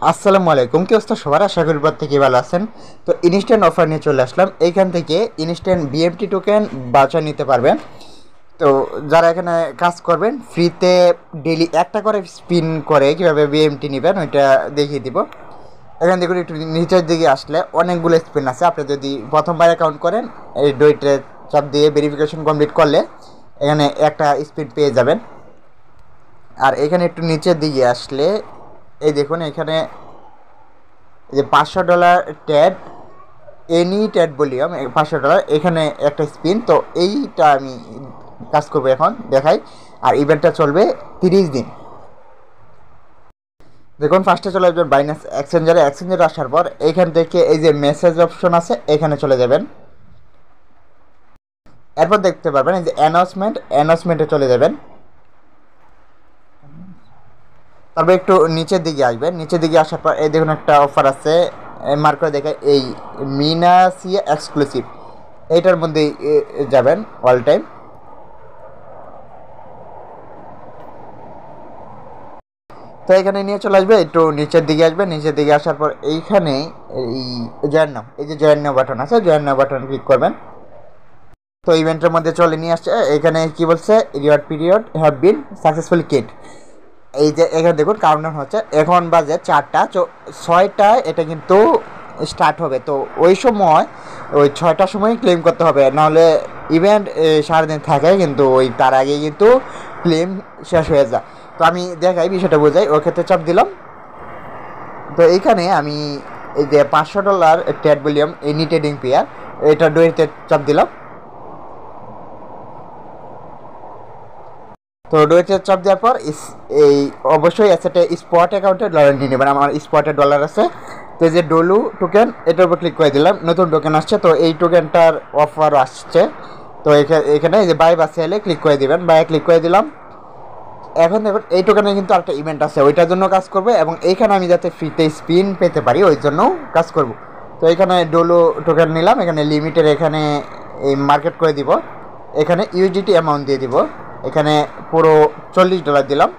আসসালামু আলাইকুম, কি অবস্থা সবার? আশা করি প্রত্যেকে ভালো আছেন। তো ইনস্ট্যান্ট অফার নিয়ে চলে আসলাম। এইখান থেকে ইনস্ট্যান্ট বিএমটি টোকেন বাঁচা নিতে পারবেন। তো যারা এখানে কাজ করবেন ফ্রিতে ডেইলি একটা করে স্পিন করে কীভাবে বিএমটি নেবেন ওইটা দেখিয়ে দিব। এখান থেকে একটু নিচের দিকে আসলে অনেকগুলো স্পিন আছে। আপনি যদি প্রথমবার অ্যাকাউন্ট করেন এই ডইটে চাপ দিয়ে ভেরিফিকেশন কমপ্লিট করলে এখানে একটা স্পিন পেয়ে যাবেন। আর এখানে একটু নিচের দিকে আসলে এই দেখুন, এখানে এই যে $500 ট্যাড, এনি ট্যাড ভলিউম $500, এখানে একটা স্পিন। তো এইটা আমি কাজ করবো এখন দেখাই। আর ইভেন্টটা চলবে 30 দিন। দেখুন ফার্স্টে চলে যাবেন বাইন্যান্স এক্সচেঞ্জারে আসার পর এখান থেকে এই যে মেসেজ অপশন আছে এখানে চলে যাবেন। এরপর দেখতে পারবেন এই যে অ্যানাউন্সমেন্টে চলে যাবেন। তারপর একটু নিচের দিকে আসবেন। নিচের দিকে আসার পর এই দেখুন একটা অফার আছে, মার্ক করে দেখে এই মিনাসিয়া এক্সক্লুসিভ, এইটার মধ্যেই যাবেন অল টাইম। তো এখানে নিয়ে চলে আসবে, একটু নিচের দিকে আসবে। নিচের দিকে আসার পর এইখানে এই জয়েন নাও বাটন আছে, জয়েন নাও বাটন ক্লিক করবেন। তো ইভেন্টের মধ্যে চলে নিয়ে আসছে। এখানে কি বলছে, reward period have been successfully cut. এই যে এখানে দেখুন কাউন্টডাউন হচ্ছে, এখন বাজে 4টা 6টায় এটা কিন্তু স্টার্ট হবে। তো ওই সময় ওই 6টার সময় ক্লেম করতে হবে, নাহলে ইভেন্ট সারাদিন থাকে কিন্তু ওই তার আগে কিন্তু ক্লেম শেষ হয়ে যায়। তো আমি দেখাই বিষয়টা বোঝাই, ওর ক্ষেত্রে চাপ দিলাম। তো এইখানে আমি এই যে $500 Tad volume any trading pair, এটা ডোয়েতে চাপ দিলাম। তো ডোয়েতে চাপ দেওয়ার পর এই অবশ্যই অ্যাসেটে স্পট অ্যাকাউন্টে ডলার নিয়ে নেবেন। আমার স্পটে ডলার আছে। তো এই যে ডলু টোকেন, এটার উপর ক্লিক করে দিলাম, নতুন টোকেন আসছে। তো এই টোকেনটার অফার আসছে। তো এখানে এই যে বাই বা সেলে ক্লিক করে দিবেন, বাই ক্লিক করে দিলাম। এখন দেখুন এই টোকেনে কিন্তু একটা ইভেন্ট আছে, ওইটার জন্য কাজ করবে এবং এইখানে আমি যাতে ফ্রিতে স্পিন পেতে পারি ওই জন্য কাজ করব। তো এখানে ডোলো টোকেন নিলাম, এখানে লিমিটের এখানে এই মার্কেট করে দিব, এখানে ইউজিটি অ্যামাউন্ট দিয়ে দিব, এখানে পুরো $40 দিলাম।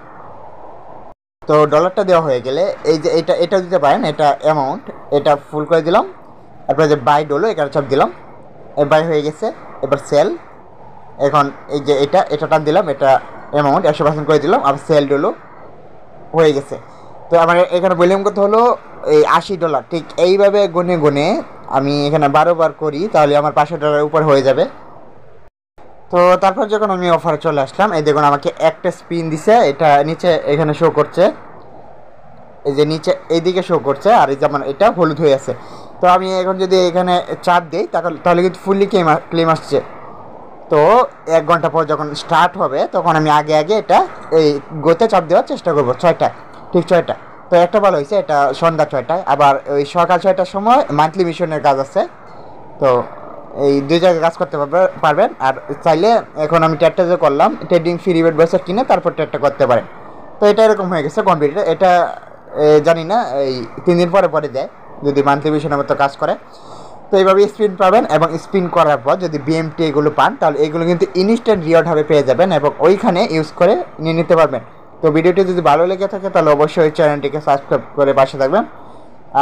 তো ডলারটা দেওয়া হয়ে গেলে এই যে এটা দিতে পারেন, এটা অ্যামাউন্ট, এটা ফুল করে দিলাম। তারপরে যে বাই ডলো এখানে চাপ দিলাম, বাই হয়ে গেছে। এবার সেল, এখন এই যে এটা টান দিলাম, এটা অ্যামাউন্ট 100% করে দিলাম, আবার সেল ডলো হয়ে গেছে। তো আমার এখানে ভলিউম কত হলো, এই $80। ঠিক এইভাবে গুনে গুনে আমি এখানে 12 বার করি তাহলে আমার $500 উপর হয়ে যাবে। তো তারপর যখন আমি অফারে চলে আসলাম, এই দেখুন আমাকে একটা স্পিন দিছে, এটা নিচে এখানে শো করছে, এই যে নিচে এইদিকে শো করছে, আর এই যেমন এটা হলুদ হয়ে আছে। তো আমি এখন যদি এখানে চাপ দিই তাহলে কিন্তু ফুললি ক্লেম আসছে। তো 1 ঘন্টা পর যখন স্টার্ট হবে তখন আমি আগে এটা এই গোতে চাপ দেওয়ার চেষ্টা করবো 6টায়, ঠিক 6টা। তো একটা ভালো হয়েছে, এটা সন্ধ্যা 6টায়। আবার ওই সকাল 6টার সময় মান্থলি মিশনের কাজ আছে। তো এই 2 জায়গায় কাজ করতে পারবেন। আর চাইলে এখন আমি ট্যাডটা যে করলাম, ট্রেডিং ফ্রি রিবেট ব্রাউজার কিনে তারপর ট্যাডটা করতে পারেন। তো এটা এরকম হয়ে গেছে কমপ্লিট। এটা জানি না এই 3 দিন পরে দেয় যদি মান্থলি মিশনের মতো কাজ করে। তো এইভাবে স্পিন পাবেন এবং স্পিন করার পর যদি বিএমটি এগুলো পান তাহলে এগুলো কিন্তু ইনস্ট্যান্ট রিওয়ার্ডভাবে পেয়ে যাবেন এবং ওইখানে ইউজ করে নিয়ে নিতে পারবেন। তো ভিডিওটি যদি ভালো লেগে থাকে তাহলে অবশ্যই চ্যানেলটিকে সাবস্ক্রাইব করে পাশে থাকবেন।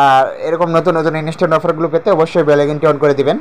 আর এরকম নতুন নতুন ইনস্ট্যান্ট অফারগুলো পেতে অবশ্যই বেল আইকনটি অন করে দিবেন।